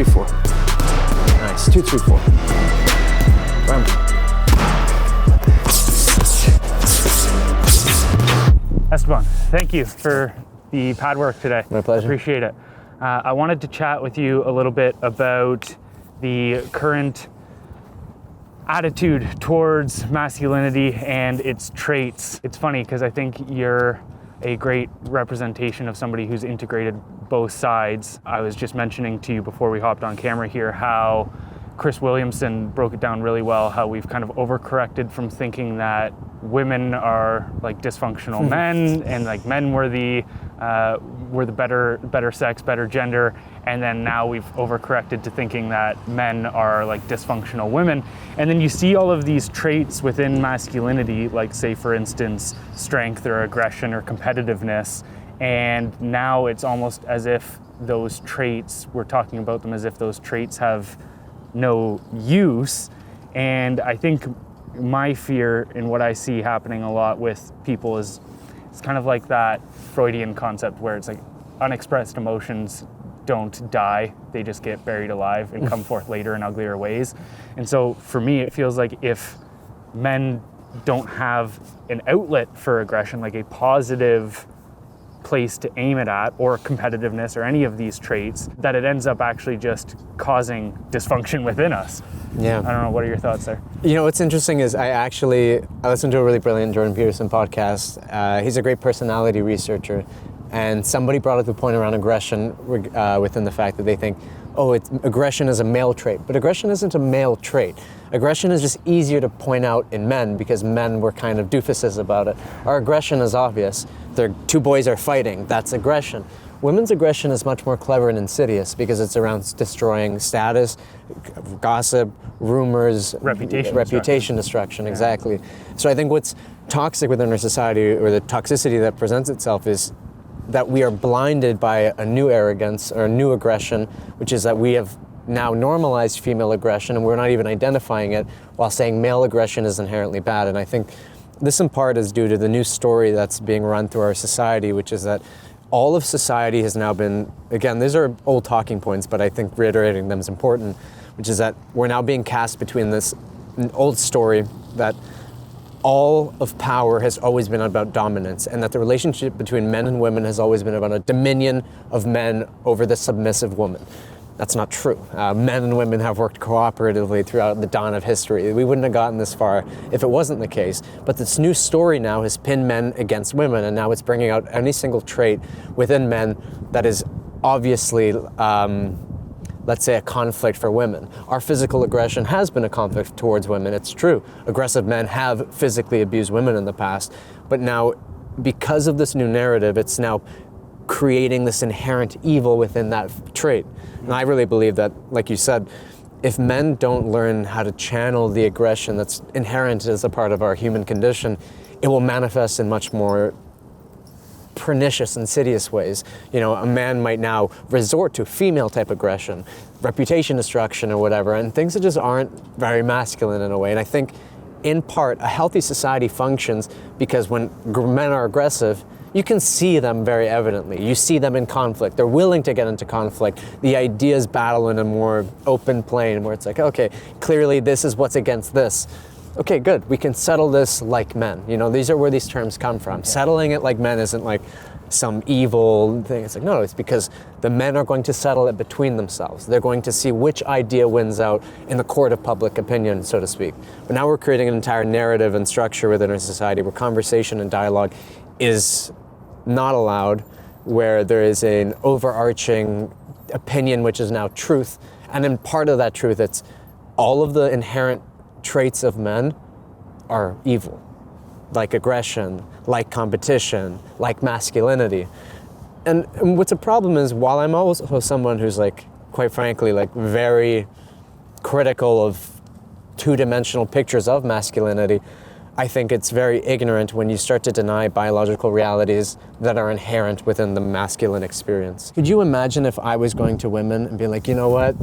3, 4. Nice, 2, 3, 4. Esteban, thank you for the pad work today. My pleasure. Appreciate it. I wanted to chat with you a little bit about the current attitude towards masculinity and its traits. It's funny because I think you're a great representation of somebody who's integrated both sides. I was just mentioning to you before we hopped on camera here how Chris Williamson broke it down really well, how we've kind of overcorrected from thinking that women are like dysfunctional men and like men were the better sex, better gender, and then now we've overcorrected to thinking that men are like dysfunctional women. And then you see all of these traits within masculinity, like say for instance strength or aggression or competitiveness, and now it's almost as if those traits, we're talking about them as if those traits have no use. And I think my fear in what I see happening a lot with people is it's kind of like that Freudian concept where it's like unexpressed emotions don't die, they just get buried alive and come forth later in uglier ways. And so for me, it feels like if men don't have an outlet for aggression, like a positive place to aim it at, or competitiveness, or any of these traits, that it ends up actually just causing dysfunction within us. Yeah. I don't know, what are your thoughts there? You know, what's interesting is I listened to a really brilliant Jordan Peterson podcast. He's a great personality researcher, and somebody brought up the point around aggression within the fact that they think, aggression is a male trait. But aggression isn't a male trait. Aggression is just easier to point out in men because men were kind of doofuses about it. Our aggression is obvious. Two boys are fighting, that's aggression. Women's aggression is much more clever and insidious because it's around destroying status, gossip, rumors, reputation destruction, yeah. Exactly. So I think what's toxic within our society, or the toxicity that presents itself, is that we are blinded by a new arrogance or a new aggression, which is that we have now normalized female aggression and we're not even identifying it, while saying male aggression is inherently bad. And I think this in part is due to the new story that's being run through our society, which is that all of society has now been, again, these are old talking points, but I think reiterating them is important, which is that we're now being cast between this old story that all of power has always been about dominance, and that the relationship between men and women has always been about a dominion of men over the submissive woman. That's not true. Men and women have worked cooperatively throughout the dawn of history. We wouldn't have gotten this far if it wasn't the case. But this new story now has pinned men against women, and now it's bringing out any single trait within men that is obviously, let's say, a conflict for women. Our physical aggression has been a conflict towards women, it's true. Aggressive men have physically abused women in the past, but now, because of this new narrative, it's now creating this inherent evil within that trait. And I really believe that, like you said, if men don't learn how to channel the aggression that's inherent as a part of our human condition, it will manifest in much more pernicious, insidious ways. You know, a man might now resort to female type aggression, reputation destruction or whatever, and things that just aren't very masculine in a way. And I think in part, a healthy society functions because when men are aggressive, you can see them very evidently. You see them in conflict. They're willing to get into conflict. The ideas battle in a more open plane where it's like, okay, clearly this is what's against this. Okay, good. We can settle this like men. You know, these are where these terms come from. Settling it like men isn't like some evil thing. It's like, no, it's because the men are going to settle it between themselves. They're going to see which idea wins out in the court of public opinion, so to speak. But now we're creating an entire narrative and structure within our society where conversation and dialogue is not allowed, where there is an overarching opinion which is now truth. And in part of that truth, it's all of the inherent traits of men are evil, like aggression, like competition, like masculinity. And what's a problem is, while I'm also someone who's like, quite frankly, like very critical of two-dimensional pictures of masculinity, I think it's very ignorant when you start to deny biological realities that are inherent within the masculine experience. Could you imagine if I was going to women and be like, you know what,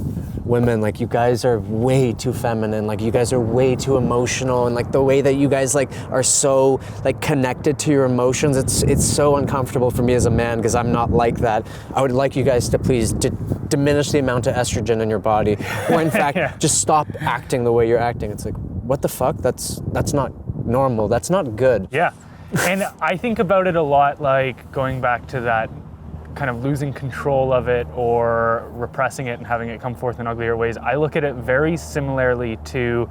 women, like you guys are way too feminine, like you guys are way too emotional, and like the way that you guys like are so like connected to your emotions, it's so uncomfortable for me as a man because I'm not like that. I would like you guys to please diminish the amount of estrogen in your body, or in fact, just stop acting the way you're acting. It's like, what the fuck? That's not normal. That's not good. Yeah. And I think about it a lot, like going back to that kind of losing control of it or repressing it and having it come forth in uglier ways. I look at it very similarly to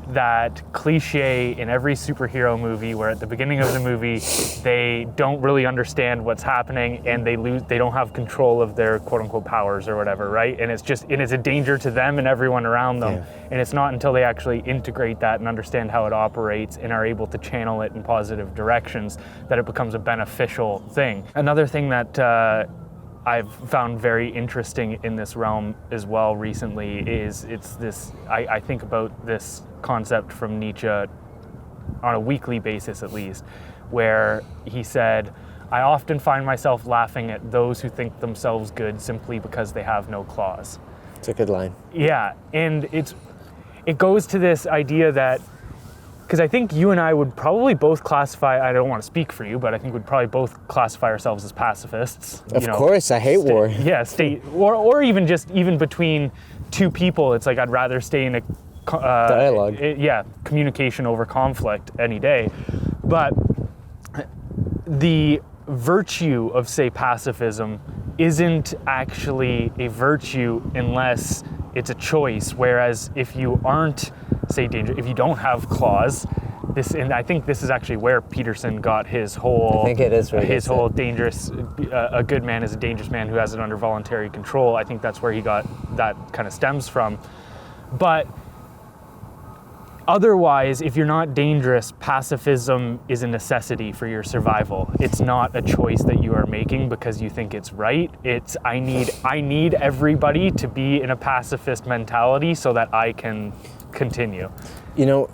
that cliche in every superhero movie where at the beginning of the movie they don't really understand what's happening and they don't have control of their quote unquote powers or whatever, right? And it's a danger to them and everyone around them. Yeah. And it's not until they actually integrate that and understand how it operates and are able to channel it in positive directions that it becomes a beneficial thing. Another thing that I've found very interesting in this realm as well recently is I think about this concept from Nietzsche on a weekly basis at least, where he said, I often find myself laughing at those who think themselves good simply because they have no claws. It's a good line. Yeah, and it goes to this idea that, because I think you and I would probably both classify, I don't want to speak for you, but I think we'd probably both classify ourselves as pacifists. Of course, I hate war. Yeah, or even between two people, it's like I'd rather stay in a dialogue. Communication over conflict any day. But the virtue of, say, pacifism isn't actually a virtue unless it's a choice. Whereas if you aren't, say, if you don't have claws, and I think this is actually where Peterson got his whole, I think it is his whole dangerous, a good man is a dangerous man who has it under voluntary control. I think that's where he got that kind of stems from. But otherwise, if you're not dangerous, pacifism is a necessity for your survival. It's not a choice that you are making because you think it's right. It's I need everybody to be in a pacifist mentality so that I can continue. You know,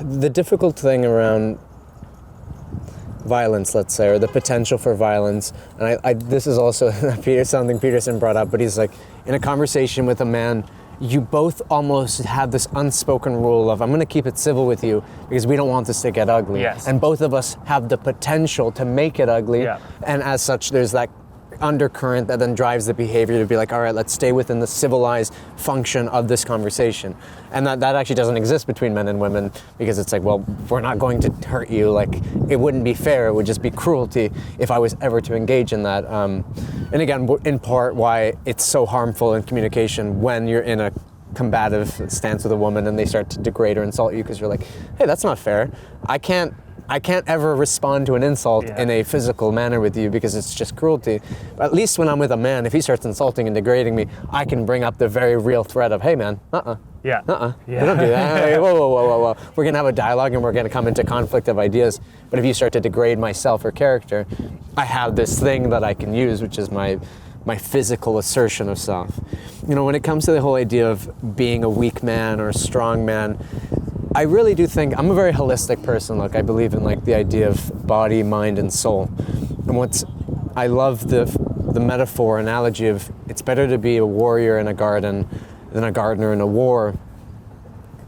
the difficult thing around violence, let's say, or the potential for violence, and this is also something Peterson brought up, but he's like, in a conversation with a man, you both almost have this unspoken rule of, I'm going to keep it civil with you because we don't want this to get ugly. Yes. And both of us have the potential to make it ugly. Yeah. And as such, there's that undercurrent that then drives the behavior to be like, all right, let's stay within the civilized function of this conversation. And that actually doesn't exist between men and women, because it's like, well, we're not going to hurt you. Like, it wouldn't be fair. It would just be cruelty if I was ever to engage in that. And again, in part why it's so harmful in communication when you're in a combative stance with a woman and they start to degrade or insult you because you're like, hey, that's not fair. I can't ever respond to an insult in a physical manner with you because it's just cruelty. But at least when I'm with a man, if he starts insulting and degrading me, I can bring up the very real threat of, hey man, we don't do that. Hey, whoa. We're gonna have a dialogue and we're gonna come into conflict of ideas. But if you start to degrade myself or character, I have this thing that I can use, which is my physical assertion of self. You know, when it comes to the whole idea of being a weak man or a strong man, I really do think I'm a very holistic person. Like, I believe in like the idea of body, mind, and soul. And I love the metaphor, analogy of it's better to be a warrior in a garden than a gardener in a war.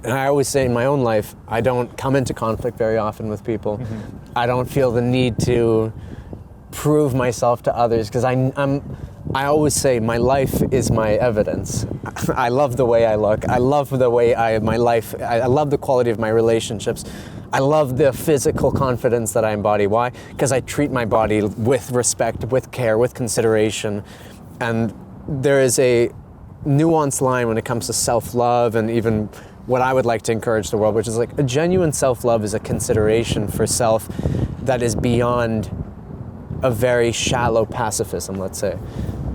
And I always say in my own life, I don't come into conflict very often with people. Mm-hmm. I don't feel the need to prove myself to others because I always say my life is my evidence. I love the way I look. I love the way I love the quality of my relationships. I love the physical confidence that I embody. Why? Because I treat my body with respect, with care, with consideration. And there is a nuanced line when it comes to self-love and even what I would like to encourage the world, which is like a genuine self-love is a consideration for self that is beyond a very shallow pacifism, let's say.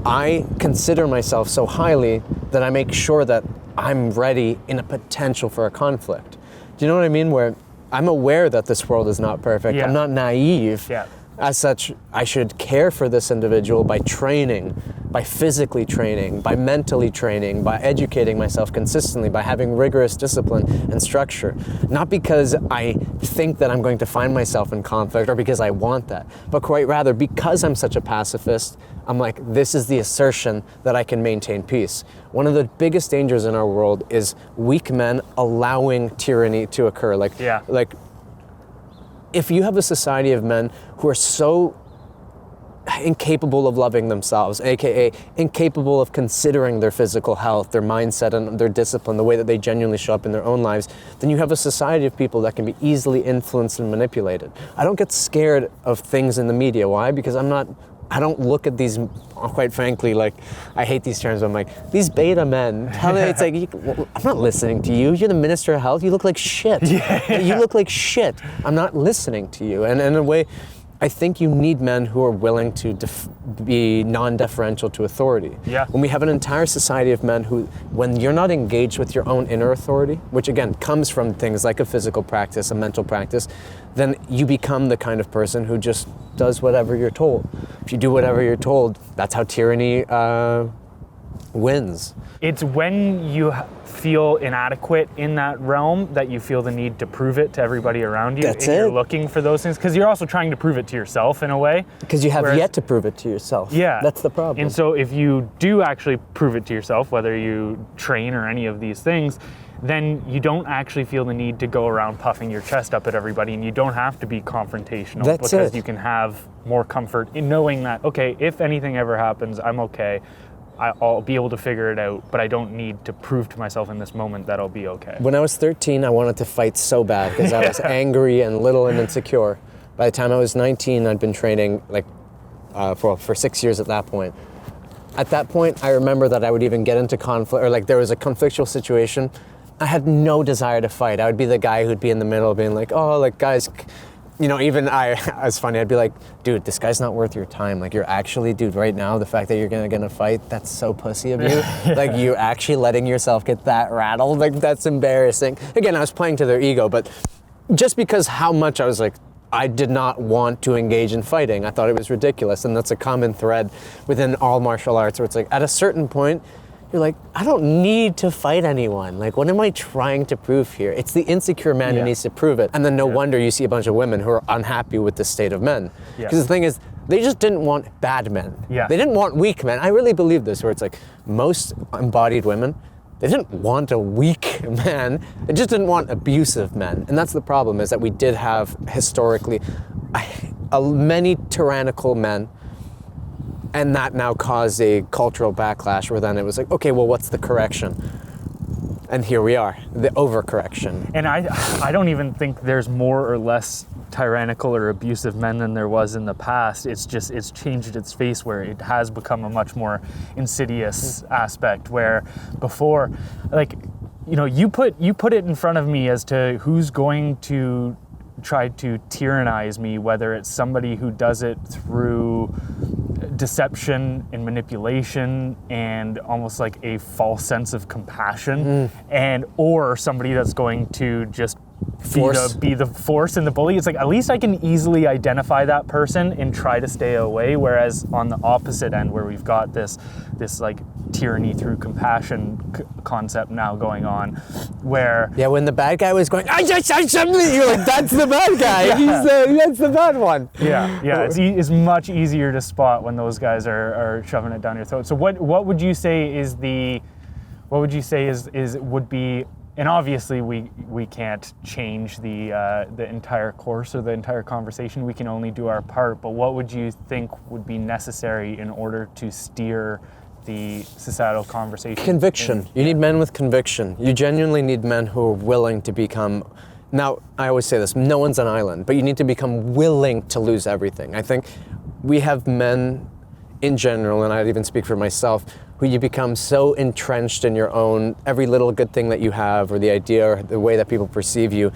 I consider myself so highly that I make sure that I'm ready in a potential for a conflict. Do you know what I mean? Where I'm aware that this world is not perfect. Yeah. I'm not naive. Yeah. As such, I should care for this individual by training by physically training, by mentally training, by educating myself consistently, by having rigorous discipline and structure. Not because I think that I'm going to find myself in conflict or because I want that, but quite rather because I'm such a pacifist, I'm like, this is the assertion that I can maintain peace. One of the biggest dangers in our world is weak men allowing tyranny to occur. Like, if you have a society of men who are so incapable of loving themselves, aka incapable of considering their physical health, their mindset, and their discipline, the way that they genuinely show up in their own lives, then you have a society of people that can be easily influenced and manipulated. I don't get scared of things in the media. Why? Because I don't look at these, quite frankly, like, I hate these terms, but I'm like, these beta men, it's like, I'm not listening to you. You're the Minister of Health. You look like shit. You look like shit. I'm not listening to you. And in a way, I think you need men who are willing to be non-deferential to authority. Yeah. When we have an entire society of men who, when you're not engaged with your own inner authority, which again comes from things like a physical practice, a mental practice, then you become the kind of person who just does whatever you're told. If you do whatever you're told, that's how tyranny wins. It's when you feel inadequate in that realm that you feel the need to prove it to everybody around you. That's and it. You're looking for those things because you're also trying to prove it to yourself in a way. Because you have yet to prove it to yourself. Yeah. That's the problem. And so if you do actually prove it to yourself, whether you train or any of these things, then you don't actually feel the need to go around puffing your chest up at everybody, and you don't have to be confrontational. That's because it. you can have more comfort in knowing that, okay, if anything ever happens, I'm okay. I'll be able to figure it out, but I don't need to prove to myself in this moment that I'll be okay. When I was 13, I wanted to fight so bad because I was angry and little and insecure. By the time I was 19, I'd been training for 6 years at that point. At that point, I remember that I would even get into conflict, or like there was a conflictual situation. I had no desire to fight. I would be the guy who'd be in the middle being like, oh, like guys, even it's funny, I'd be like, dude, this guy's not worth your time. Like, you're actually, dude, right now, the fact that you're gonna fight, that's so pussy of you. Like, you're actually letting yourself get that rattled. Like, that's embarrassing. Again, I was playing to their ego, but just because how much I was like, I did not want to engage in fighting. I thought it was ridiculous. And that's a common thread within all martial arts where it's like, at a certain point, you're like, I don't need to fight anyone. Like, what am I trying to prove here? It's the insecure man who needs to prove it. And then no wonder you see a bunch of women who are unhappy with the state of men. Because the thing is, they just didn't want bad men. They didn't want weak men. I really believe this, where it's like, most embodied women, they didn't want a weak man. They just didn't want abusive men. And that's the problem, is that we did have, historically, many tyrannical men. And that now caused a cultural backlash where then it was like, okay, well, what's the correction? And here we are, the overcorrection. And I don't even think there's more or less tyrannical or abusive men than there was in the past. It's changed its face, where it has become a much more insidious aspect, where before, like, you put it in front of me as to who's going to try to tyrannize me, whether it's somebody who does it through deception and manipulation and almost like a false sense of compassion, or somebody that's going to just be the force and the bully. It's like, at least I can easily identify that person and try to stay away. Whereas on the opposite end, where we've got this like tyranny through compassion concept now going on, where when the bad guy was going, I just said something, you're like, that's the bad guy. That's the bad one. It's much easier to spot when those guys are shoving it down your throat. So what would you say would be, and obviously we can't change the entire course or the entire conversation. We can only do our part. But what would you think would be necessary in order to steer the societal conversation? Conviction. You need men with conviction. You genuinely need men who are willing to become. Now, I always say this, no one's an island, but you need to become willing to lose everything. I think we have men in general, and I'd even speak for myself, who you become so entrenched in your own, every little good thing that you have, or the idea or the way that people perceive you,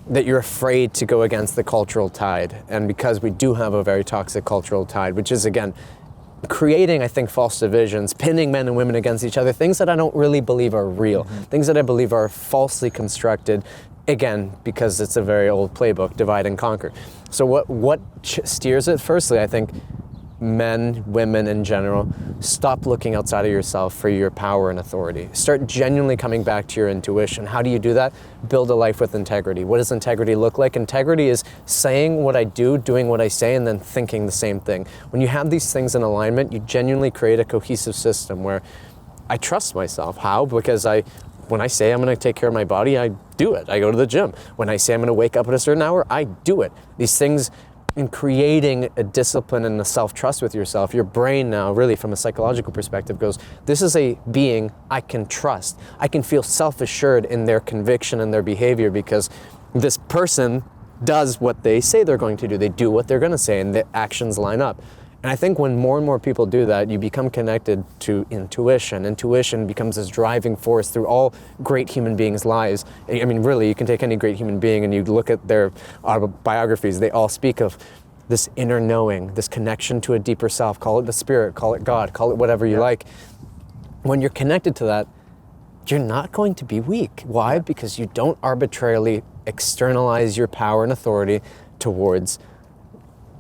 that you're afraid to go against the cultural tide. And because we do have a very toxic cultural tide, which is, again, creating, I think, false divisions, pinning men and women against each other, things that I don't really believe are real, things that I believe are falsely constructed, again, because it's a very old playbook, divide and conquer. So what steers it? Firstly, I think men, women in general, stop looking outside of yourself for your power and authority. Start genuinely coming back to your intuition. How do you do that? Build a life with integrity. What does integrity look like? Integrity is saying what I do, doing what I say, and then thinking the same thing. When you have these things in alignment, you genuinely create a cohesive system where I trust myself. How? Because when I say I'm going to take care of my body, I do it. I go to the gym. When I say I'm going to wake up at a certain hour, I do it. These things, in creating a discipline and a self-trust with yourself, your brain now, really from a psychological perspective, goes, this is a being I can trust. I can feel self-assured in their conviction and their behavior because this person does what they say they're going to do. They do what they're going to say, and the actions line up. And I think when more and more people do that, you become connected to intuition. Intuition becomes this driving force through all great human beings' lives. I mean, really, you can take any great human being and you look at their autobiographies, they all speak of this inner knowing, this connection to a deeper self. Call it the spirit, call it God, call it whatever you like. When you're connected to that, you're not going to be weak. Why? Because you don't arbitrarily externalize your power and authority towards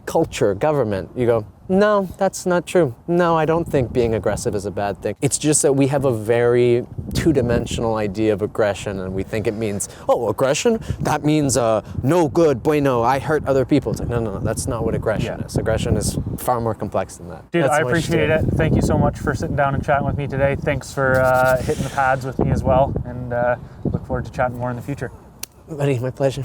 culture, government. You go, no, that's not true. No, I don't think being aggressive is a bad thing. It's just that we have a very two-dimensional idea of aggression, and we think it means, oh, aggression? That means no good, bueno, I hurt other people. It's like, no, that's not what aggression is. Aggression is far more complex than that. Dude, I appreciate it. Thank you so much for sitting down and chatting with me today. Thanks for hitting the pads with me as well, and look forward to chatting more in the future. Buddy, my pleasure.